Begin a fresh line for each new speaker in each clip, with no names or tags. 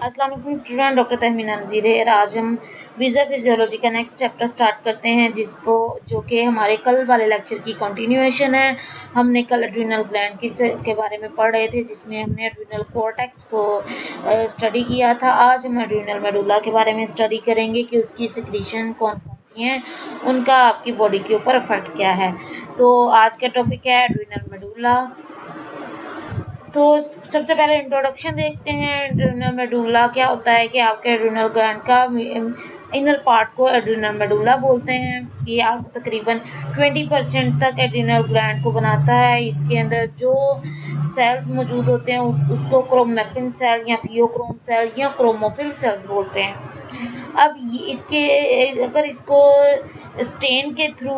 अस्सलाम वालेकुम student, doctor Tahmina नज़ीर है। आज हम विज़ुअल फिजियोलॉजी का नेक्स्ट चैप्टर स्टार्ट करते हैं, जो कि हमारे कल वाले लेक्चर की कंटिन्यूएशन है। हमने कल एड्रिनल ग्लैंड के बारे में पढ़ रहे थे, जिसमें हमने एड्रिनल कॉर्टेक्स को स्टडी किया था। आज हम एड्रिनल मेडुला के बारे में स्टडी करेंगे कि उसकी सिक्रीशन कौन कौन सी हैं, उनका आपकी बॉडी के ऊपर इफेक्ट क्या है। तो आज का टॉपिक है एड्रिनल मेडुला। तो सबसे पहले इंट्रोडक्शन देखते हैं। एड्रिनल मेडुला क्या होता है कि आपके एड्रिनल ग्लैंड का इनर पार्ट को एड्रिनल मेडुला बोलते हैं। ये आप तकरीबन 20% तक एड्रिनल ग्लैंड को बनाता है। इसके अंदर जो सेल्स मौजूद होते हैं उसको क्रोमेफिन सेल या फियोक्रोम सेल या क्रोमोफिल सेल्स बोलते हैं। अब इसके अगर इसको स्टेन के थ्रू,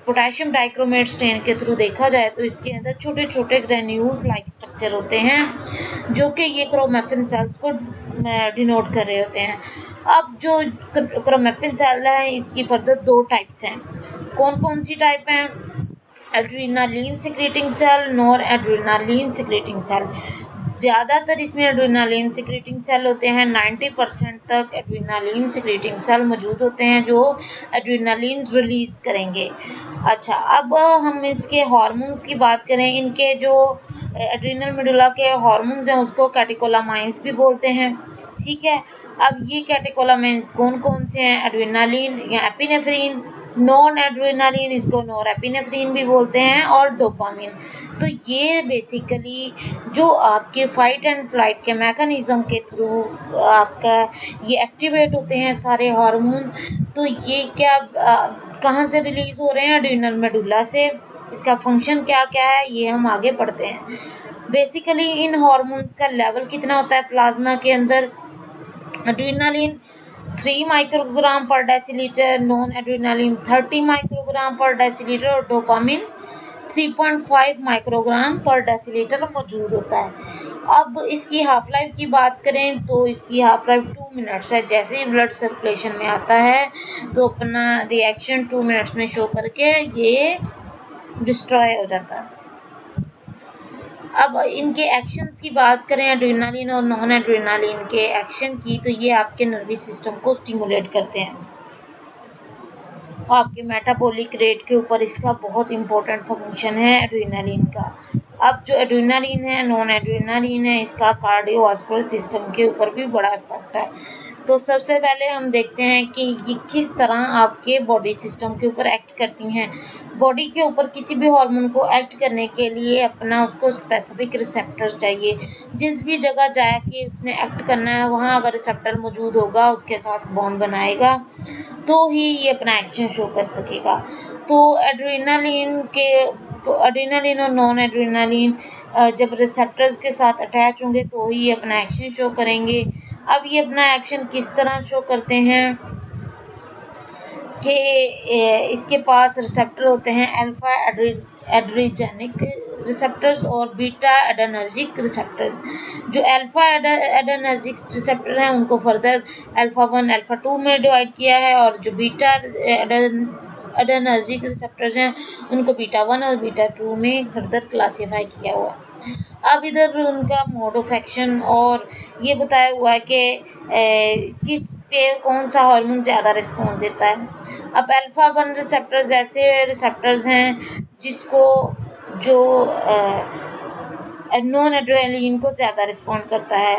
पोटेशियम डाइक्रोमेट स्टेन के थ्रू देखा जाए तो इसके अंदर छोटे छोटे ग्रेन्यूल्स लाइक स्ट्रक्चर होते हैं, जो कि ये क्रोमेफिन सेल्स को डिनोट कर रहे होते हैं। अब जो क्रोमेफिन सेल है, इसकी फर्दर दो टाइप्स हैं। कौन कौन सी टाइप हैं? Adrenaline secreting cell, noradrenaline secreting cell. ज़्यादातर इसमें एड्रेनालिन सिक्रेटिंग सेल होते हैं। 90% तक एड्रेनालिन सिक्रेटिंग सेल मौजूद होते हैं जो एड्रेनालिन रिलीज करेंगे। अच्छा, अब हम इसके हार्मोन्स की बात करें। इनके जो एड्रिनल मेडुला के हार्मोन्स हैं उसको कैटेकोलामाइंस भी बोलते हैं। ठीक है, अब ये कैटेकोलामाइंस कौन कौन से हैं? एड्रेनालिन या एपिनेफ्रिन, नॉन एड्रेनालिन इसको नॉरएपिनेफ्रिन भी बोलते हैं, और डोपामिन। तो ये बेसिकली जो आपके फाइट एंड फ्लाइट के मैकेनिज्म के थ्रू आपका ये एक्टिवेट होते हैं सारे हार्मोन। तो ये क्या कहाँ से रिलीज हो रहे हैं? एड्रिनल मेडुला से। इसका फंक्शन क्या क्या है ये हम आगे पढ़ते हैं। बेसिकली इन हार्मोन्स का लेवल कितना होता है प्लाज्मा के अंदर? एड्रेनालिन 3 माइक्रोग्राम पर डेसीलीटर, नॉन एड्रेनालिन 30 माइक्रोग्राम पर डेसीलीटर और डोपामिन 3.5 माइक्रोग्राम पर डेसीलीटर मौजूद होता है। अब इसकी हाफ लाइफ की बात करें तो इसकी हाफ लाइफ 2 मिनट्स है। जैसे ही ब्लड सर्कुलेशन में आता है तो अपना रिएक्शन 2 मिनट्स में शो करके ये डिस्ट्रॉय हो जाता है। अब इनके एक्शंस की बात करें, एड्रेनालिन और नॉन एड्रेनालिन के एक्शन की, तो ये आपके नर्वस सिस्टम को स्टिमुलेट करते हैं। आपके मेटाबॉलिक रेट के ऊपर इसका बहुत इंपॉर्टेंट फंक्शन है एड्रेनालिन का। अब जो एड्रेनालिन है, नॉन एड्रेनालिन है, इसका कार्डियोवास्कुलर सिस्टम के ऊपर भी बड़ा इफेक्ट है। तो सबसे पहले हम देखते हैं कि ये किस तरह आपके बॉडी सिस्टम के ऊपर एक्ट करती हैं। बॉडी के ऊपर किसी भी हार्मोन को एक्ट करने के लिए अपना उसको स्पेसिफिक रिसेप्टर्स चाहिए। जिस भी जगह जाके उसने एक्ट करना है वहाँ अगर रिसेप्टर मौजूद होगा, उसके साथ बॉन्ड बनाएगा, तो ही ये अपना एक्शन शो कर सकेगा। तो एड्रेनालिन और नॉन एड्रेनालिन जब रिसेप्टर्स के साथ अटैच होंगे तो ही ये अपना एक्शन शो करेंगे। अब ये अपना एक्शन किस तरह शो करते हैं कि इसके पास रिसेप्टर होते हैं अल्फा एड्रेनर्जिक रिसेप्टर्स और बीटा एड्रेनर्जिक रिसेप्टर्स। जो अल्फा एड्रेनर्जिक रिसेप्टर हैं उनको फर्दर अल्फा 1 अल्फा 2 में डिवाइड किया है, और जो बीटा एड्रेनर्जिक रिसेप्टर्स हैं उनको बीटा 1 और बीटा 2 में फर्दर क्लासीफाई किया हुआ है। अब इधर उनका मोड ऑफ एक्शन और ये बताया हुआ है कि किस पे कौन सा हार्मोन ज़्यादा रिस्पॉन्स देता है। अब अल्फा 1 रिसेप्टर्स ऐसे रिसेप्टर्स हैं जिसको जो नॉन एड्रेनालिन को ज़्यादा रिस्पॉन्ड करता है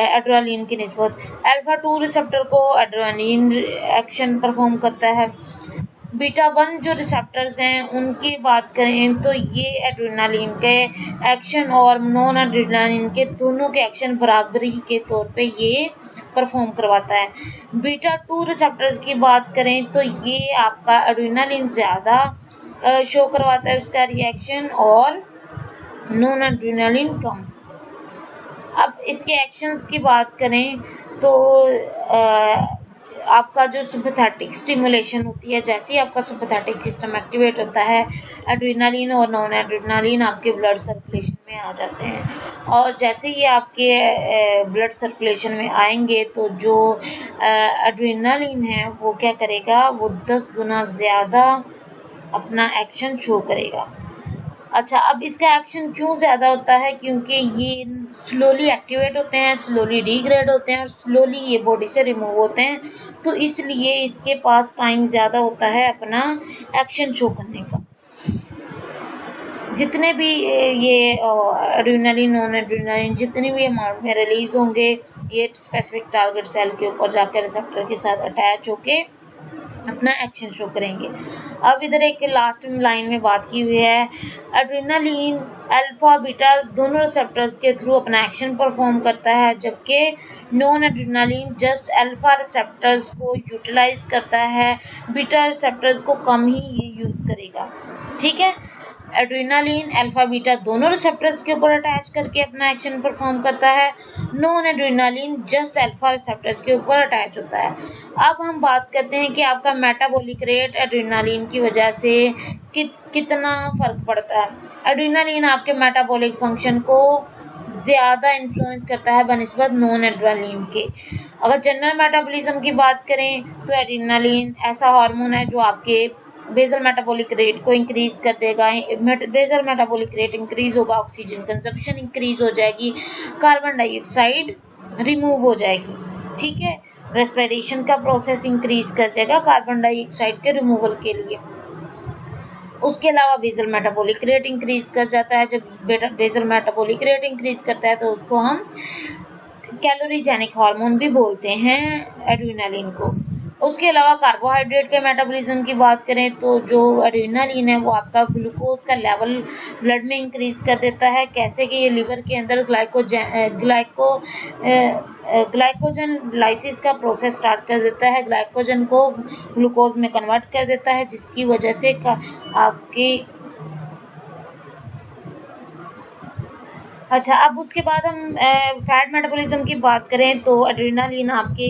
एड्रेनालिन की निस्बत। अल्फा 2 रिसेप्टर को एड्रेनालिन एक्शन परफॉर्म करता है। बीटा 1 जो रिसेप्टर्स हैं उनकी बात करें तो ये एड्रेनालिन के एक्शन और नॉन एड्रेनालिन के दोनों के एक्शन बराबरी के तौर पे ये परफॉर्म करवाता है। बीटा 2 रिसेप्टर्स की बात करें तो ये आपका एड्रेनालिन ज़्यादा शो करवाता है उसका रिएक्शन, और नॉन एड्रेनालिन कम। अब इसके एक्शंस की बात करें तो आपका जो सिंपैथेटिक स्टिमुलेशन होती है, जैसे ही आपका सिंपैथेटिक सिस्टम एक्टिवेट होता है एड्रेनालिन और नॉन एड्रेनालिन आपके ब्लड सर्कुलेशन में आ जाते हैं, और जैसे ही आपके ब्लड सर्कुलेशन में आएंगे तो जो एड्रेनालिन है वो क्या करेगा, वो 10 गुना ज़्यादा अपना एक्शन शो करेगा। अच्छा, अब इसका एक्शन क्यों ज़्यादा होता है? क्योंकि ये स्लोली एक्टिवेट होते हैं, स्लोली डिग्रेड होते हैं और स्लोली ये बॉडी से रिमूव होते हैं, तो इसलिए इसके पास टाइम ज़्यादा होता है अपना एक्शन शो करने का। जितने भी ये एड्रेनालिन, नॉन एड्रेनालिन जितने भी अमाउंट में रिलीज होंगे, ये स्पेसिफिक टारगेट सेल के ऊपर जाकर रिसेप्टर के साथ अटैच होके अपना एक्शन शो करेंगे। अब इधर एक लास्ट लाइन में बात की हुई है, एड्रेनालिन अल्फा बीटा दोनों रिसेप्टर्स के थ्रू अपना एक्शन परफॉर्म करता है, जबकि non adrenaline just alpha receptors को यूटिलाइज करता है, बीटा रिसेप्टर्स को कम ही ये यूज करेगा। ठीक है, एड्रेनालिन अल्फा बीटा दोनों रिसेप्टर्स के ऊपर अटैच करके अपना एक्शन परफॉर्म करता है, non adrenaline just alpha receptors के ऊपर अटैच होता है। अब हम बात करते हैं कि आपका मेटाबॉलिक रेट एड्रेनालिन की वजह से कितना फर्क पड़ता है। एड्रेनालिन आपके मेटाबॉलिक फंक्शन को ज़्यादा इन्फ्लुएंस करता है बनिस्बत नॉन एड्रेनालिन के। अगर जनरल मेटाबॉलिज्म की बात करें तो एड्रेनालिन ऐसा हार्मोन है जो आपके बेसल मेटाबॉलिक रेट को इंक्रीज कर देगा। बेसल मेटाबॉलिक रेट इंक्रीज होगा, ऑक्सीजन कंजप्शन इंक्रीज हो जाएगी, कार्बन डाइऑक्साइड रिमूव हो जाएगी। ठीक है, रेस्पिरेशन का प्रोसेस इंक्रीज कर जाएगा कार्बन डाइऑक्साइड के रिमूवल के लिए। उसके अलावा बेसल मेटाबॉलिक रेट इंक्रीज कर जाता है। जब बेसल मेटाबॉलिक रेट इंक्रीज करता है तो उसको हम कैलोरीजेनिक हार्मोन भी बोलते हैं एड्रेनालिन को। उसके अलावा कार्बोहाइड्रेट के मेटाबॉलिज्म की बात करें तो जो एड्रेनालिन है वो आपका ग्लूकोज का लेवल ब्लड में इंक्रीज कर देता है। कैसे कि ये लिवर के अंदर ग्लाइकोजन लाइसिस का प्रोसेस स्टार्ट कर देता है, ग्लाइकोजन को ग्लूकोज में कन्वर्ट कर देता है, जिसकी वजह से आपकी अच्छा, अब उसके बाद हम फैट मेटाबॉलिज्म की बात करें तो एड्रेनालिन आपके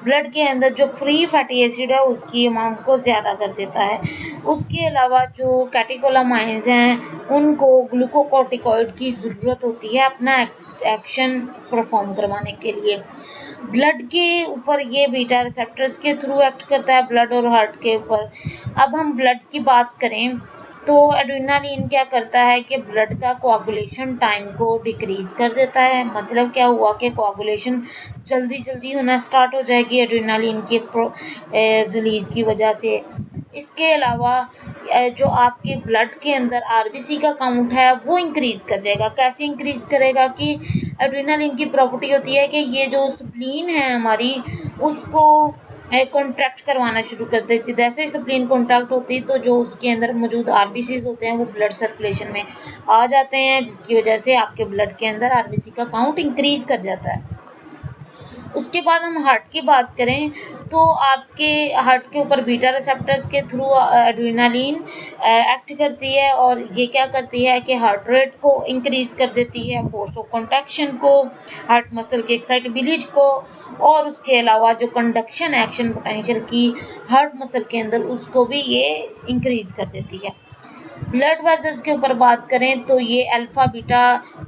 ब्लड के अंदर जो फ्री फैटी एसिड है उसकी अमाउंट को ज़्यादा कर देता है। उसके अलावा जो कैटेकोलामाइंस हैं उनको ग्लूकोकॉर्टिकॉइड की ज़रूरत होती है अपना एक्शन परफॉर्म करवाने के लिए। ब्लड के ऊपर ये बीटा रिसेप्टर्स के थ्रू एक्ट करता है, ब्लड और हार्ट के ऊपर। अब हम ब्लड की बात करें तो एड्रेनालिन क्या करता है कि ब्लड का कोआगुलेशन टाइम को डिक्रीज कर देता है। मतलब क्या हुआ कि कोआगुलेशन जल्दी होना स्टार्ट हो जाएगी एड्रेनालिन की रिलीज की वजह से। इसके अलावा जो आपके ब्लड के अंदर आरबीसी का काउंट है वो इंक्रीज कर जाएगा। कैसे इंक्रीज करेगा कि एड्रेनालिन की प्रॉपर्टी होती है कि ये जो स्प्लीन है हमारी उसको कॉन्ट्रैक्ट करवाना शुरू कर देती है। जैसे ही स्प्लीन कॉन्ट्रैक्ट होती है तो जो उसके अंदर मौजूद आरबीसी होते हैं वो ब्लड सर्कुलेशन में आ जाते हैं, जिसकी वजह से आपके ब्लड के अंदर आरबीसी का काउंट इंक्रीज कर जाता है। उसके बाद हम हार्ट की बात करें तो आपके हार्ट के ऊपर बीटा रिसेप्टर्स के थ्रू एड्रेनालिन एक्ट करती है और ये क्या करती है कि हार्ट रेट को इंक्रीज कर देती है, फोर्स ऑफ कॉन्ट्रैक्शन को, हार्ट मसल की एक्साइटेबिलिटी को, और उसके अलावा जो कंडक्शन एक्शन पोटेंशियल की हार्ट मसल के अंदर उसको भी ये इंक्रीज कर देती है। ब्लड वेजल्स के ऊपर बात करें तो ये अल्फा बीटा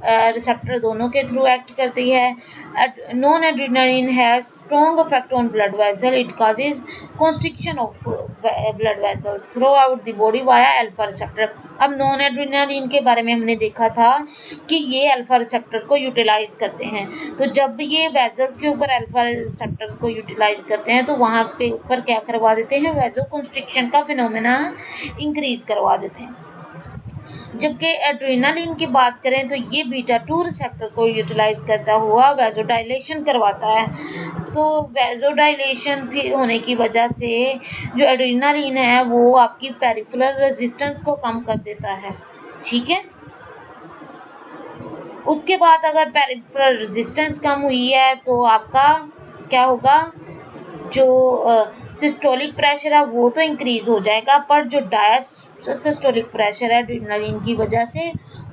रिसेप्टर दोनों के थ्रू एक्ट करती है। Non adrenaline has strong effect on blood vessel, it causes constriction of blood vessels through out the body via alpha receptor. अब नॉन एड्रेनालिन के बारे में हमने देखा था कि ये अल्फा रिसेप्टर को यूटिलाइज करते हैं, तो जब ये वेजल्स के ऊपर अल्फा रिसेप्टर को यूटिलाइज करते हैं तो वहाँ पे ऊपर क्या करवा देते हैं, वेजो कंस्ट्रिक्शन का फिनोमेना इंक्रीज करवा देते हैं। जबकि एड्रेनालिन की बात करें तो ये बीटा 2 रिसेप्टर को यूटिलाइज करता हुआ वेजोडाइलेशन करवाता है। तो वेजोडाइलेशन होने की वजह से जो एड्रेनालिन है वो आपकी पेरिफेरल रेजिस्टेंस को कम कर देता है। ठीक है, उसके बाद अगर पेरिफेरल रेजिस्टेंस कम हुई है तो आपका क्या होगा, जो सिस्टोलिक प्रेशर है वो तो इंक्रीज हो जाएगा, पर जो डायसिस्टोलिक प्रेशर है एड्रेनालिन की वजह से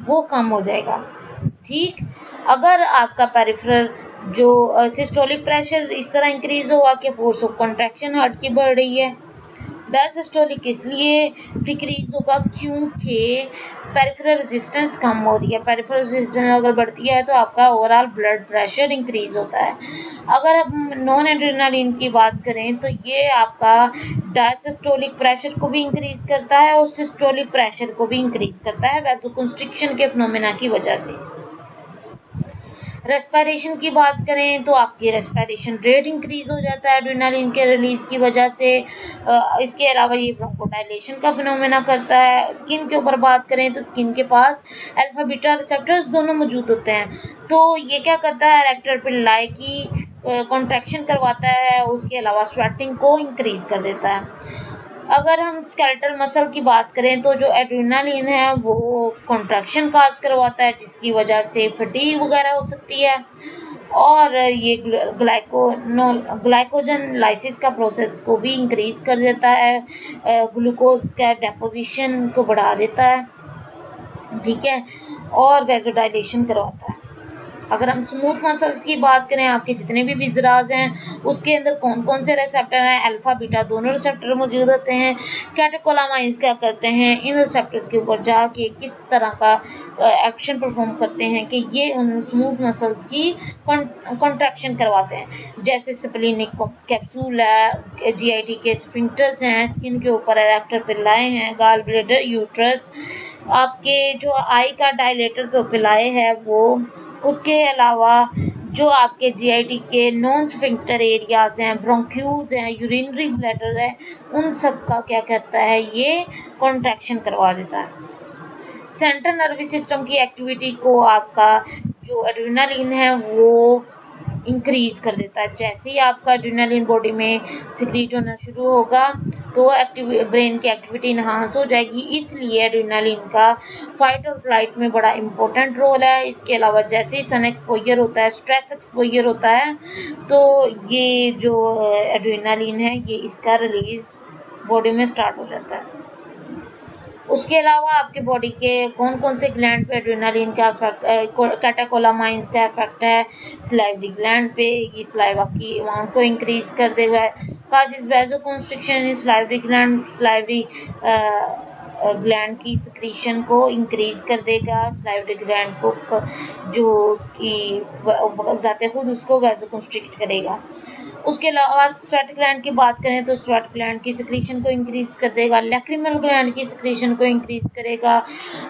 वो कम हो जाएगा। ठीक, अगर आपका पेरिफेरल जो सिस्टोलिक प्रेशर इस तरह इंक्रीज हुआ कि फोर्स ऑफ कॉन्ट्रैक्शन हार्ट की बढ़ रही है, डायसिस्टोलिक इसलिए डिक्रीज होगा क्योंकि पेरिफेरल रेजिस्टेंस कम हो रही है। पेरिफेरल रेजिस्टेंस अगर बढ़ती है तो आपका ओवरऑल ब्लड प्रेशर इंक्रीज होता है। अगर हम नॉन एड्रेनालिन की बात करें तो ये आपका डायसिस्टोलिक प्रेशर को भी इंक्रीज करता है और सिस्टोलिक प्रेशर को भी इंक्रीज करता है वैसोकंस्ट्रिक्शन के फिनोमेना की वजह से। रेस्पिरेशन की बात करें तो आपकी रेस्पिरेशन रेट इंक्रीज हो जाता है एड्रेनालिन के रिलीज की वजह से। इसके अलावा ये ब्रोंकोडाइलेशन का फिनोमेना करता है। स्किन के ऊपर बात करें तो स्किन के पास अल्फा बीटा रिसेप्टर्स दोनों मौजूद होते हैं, तो ये क्या करता है इरेक्टर पिल्लाई की कॉन्ट्रैक्शन करवाता है, उसके अलावा स्वेटिंग को इंक्रीज कर देता है। अगर हम स्केलेटल मसल की बात करें तो जो एड्रेनालिन है वो कॉन्ट्रैक्शन काज करवाता है जिसकी वजह से फटीग वगैरह हो सकती है, और ये ग्लाइकोजन लाइसिस का प्रोसेस को भी इंक्रीज कर देता है, ग्लूकोज का डेपोजिशन को बढ़ा देता है, ठीक है, और वेजोडाइलेशन करवाता है। अगर हम स्मूथ मसल्स की बात करें, आपके जितने भी विजराज हैं उसके अंदर कौन कौन से रिसेप्टर हैं, अल्फा बीटा दोनों रिसेप्टर मौजूद होते हैं। कैटेकोलामाइंस क्या करते हैं, इन रिसेप्टर्स के ऊपर जाके किस तरह का एक्शन परफॉर्म करते हैं कि ये उन स्मूथ मसल्स की कॉन्ट्रैक्शन करवाते हैं। जैसे स्प्लेनिक कैप्सूल है, जीआईटी के स्फिंक्टर्स हैं, स्किन के ऊपर इरेक्टर पिल्लाए हैं, गाल ब्लैडर, यूट्रस, आपके जो आई का डायलेटर पिल्लाए है वो, उसके अलावा जो आपके जीआईटी के नॉन स्फिंक्टर एरियाज हैं, ब्रोंक्यूल्स हैं, यूरिनरी ब्लैडर है, उन सब का क्या करता है ये कॉन्ट्रैक्शन करवा देता है। सेंट्रल नर्वस सिस्टम की एक्टिविटी को आपका जो एड्रेनालिन है वो इंक्रीज कर देता है। जैसे ही आपका एड्रेनालिन बॉडी में सिक्रीट होना शुरू होगा तो ब्रेन की एक्टिविटी इनहांस हो जाएगी, इसलिए एड्रेनालिन का फाइट और फ्लाइट में बड़ा इंपॉर्टेंट रोल है। इसके अलावा जैसे ही सन एक्सपोजर होता है, स्ट्रेस एक्सपोजर होता है, तो ये जो एड्रेनालिन है ये इसका रिलीज बॉडी में स्टार्ट हो जाता है। उसके अलावा आपके बॉडी के कौन कौन से ग्लैंड पे एड्रेनालिन का इफेक्ट, कैटेकोलामाइंस का इफेक्ट है सलाइवरी ग्लैंड पे, ये सलाइवा की अमाउंट को इंक्रीज कर देगा। काजेस वासोकंस्ट्रिक्शन इन सलाइवरी ग्लैंड, सलाइवरी ग्लैंड की सिक्रीशन को इंक्रीज कर देगा, सलाइवरी ग्लैंड को जो उसकी जाते खुद उसको वासोकंस्ट्रिक्ट करेगा। उसके अलावा स्वेट ग्लैंड की बात करें तो स्वेट ग्लैंड की सिक्रीशन को इंक्रीज कर देगा, लैक्रिमल ग्लैंड की सिक्रीशन को इंक्रीज करेगा,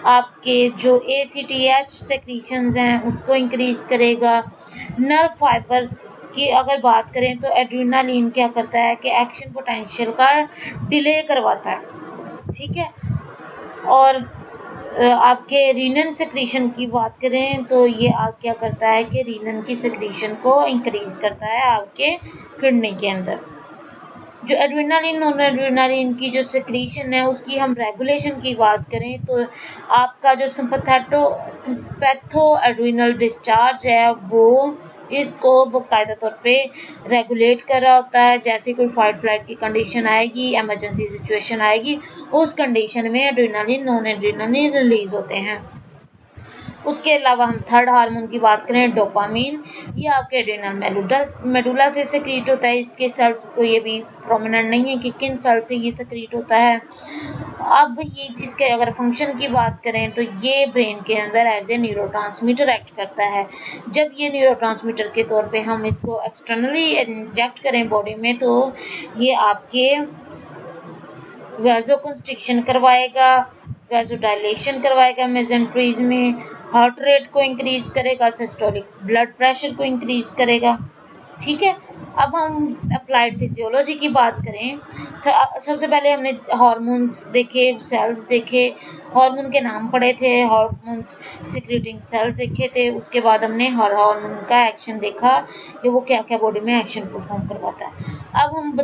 आपके जो ACTH सिक्रीशंस हैं उसको इंक्रीज करेगा। नर्व फाइबर की अगर बात करें तो एड्रेनालिन क्या करता है कि एक्शन पोटेंशियल का डिले करवाता है, ठीक है। और आपके रीनन सिक्रीशन की बात करें तो ये क्या करता है कि रीनन की सिक्रीशन को इंक्रीज करता है आपके किडनी के अंदर। जो एड्रेनालिन नॉन एड्रेनालिन की जो सिक्रीशन है उसकी हम रेगुलेशन की बात करें तो आपका जो सिंपैथो एड्रेनल डिस्चार्ज है वो इसको बाकायदा तौर पे रेगुलेट कर रहा होता है। जैसे कोई फाइट फ्लाइट की कंडीशन आएगी, इमरजेंसी सिचुएशन आएगी, उस कंडीशन में एड्रेनालिन नॉन एड्रेनालिन रिलीज होते हैं। उसके अलावा हम थर्ड हार्मोन की बात करें डोपामीन, ये आपके एड्रेनल मेडुला से सिक्रीट होता है। इसके सेल्स को ये भी प्रोमिनेंट नहीं है कि किन सेल से ये सिक्रीट होता है। अब ये इसके अगर फंक्शन की बात करें तो ये ब्रेन के अंदर एज ए न्यूरोट्रांसमीटर एक्ट करता है। जब ये न्यूरोट्रांसमीटर के तौर पे हम इसको एक्सटर्नली इंजेक्ट करें बॉडी में तो ये आपके वैसोकंस्ट्रिक्शन करवाएगा, वैसोडाइलेशन करवाएगा मेसेंट्रीज में, हार्ट रेट को इंक्रीज करेगा, सिस्टोलिक ब्लड प्रेशर को इंक्रीज करेगा, ठीक है। अब हम अप्लाइड फिजियोलॉजी की बात करें, सबसे पहले हमने हार्मोन्स देखे, सेल्स देखे, हार्मोन के नाम पढ़े थे, हार्मोन्स सिक्रीटिंग सेल्स देखे थे। उसके बाद हमने हर हार्मोन का एक्शन देखा कि वो क्या क्या बॉडी में एक्शन परफॉर्म करवाता है। अब हम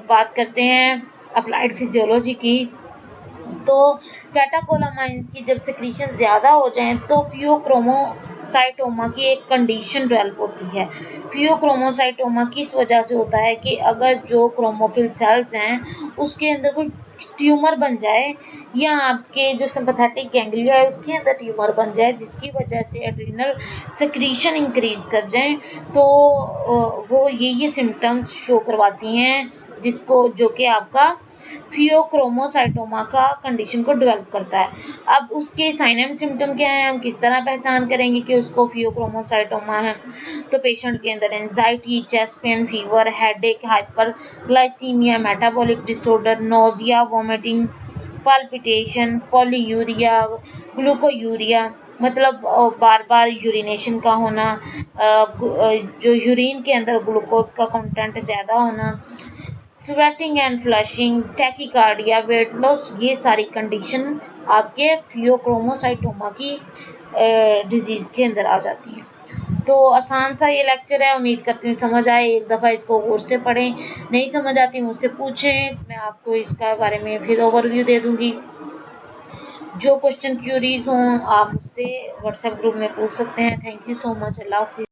बात करते हैं अप्लाइड फिजियोलॉजी की। तो कैटेकोलामाइंस की जब सिक्रीशन ज़्यादा हो जाए तो फियोक्रोमोसाइटोमा की एक कंडीशन डेवलप होती है। फियोक्रोमोसाइटोमा किस वजह से होता है कि अगर जो क्रोमोफिल सेल्स हैं उसके अंदर कोई ट्यूमर बन जाए या आपके जो सिंपैथेटिक गैंग्लिया है उसके अंदर ट्यूमर बन जाए जिसकी वजह से एड्रिनल सिक्रीशन इंक्रीज कर जाए तो वो ये सिम्टम्स शो करवाती हैं जिसको जो कि आपका फियोक्रोमोसाइटोमा का कंडीशन को डेवलप करता है। अब उसके साइन एंड सिम्टम क्या है, हम किस तरह पहचान करेंगे कि उसको फियोक्रोमोसाइटोमा है। तो पेशेंट के अंदर anxiety, chest pain, fever, headache, hyperglycaemia, metabolic disorder, nausea, vomiting, palpitation, polyuria, glucosuria मतलब बार बार यूरिनेशन का होना, जो यूरिन के अंदर ग्लूकोज का कंटेंट ज़्यादा होना, sweating and flushing, tachycardia, weight loss, ये सारी कंडीशन आपके फियोक्रोमोसाइटोमा की डिजीज के अंदर आ जाती है। तो आसान सा ये लेक्चर है, उम्मीद करती हूँ समझ आए। एक दफ़ा इसको गौर से पढ़ें, नहीं समझ आती मुझसे पूछें, मैं आपको इसका बारे में फिर ओवरव्यू दे दूँगी। जो क्वेश्चन क्यूरीज हों आप मुझसे व्हाट्सएप ग्रुप में पूछ सकते हैं। Thank you so much. अल्लाह हाफिज़।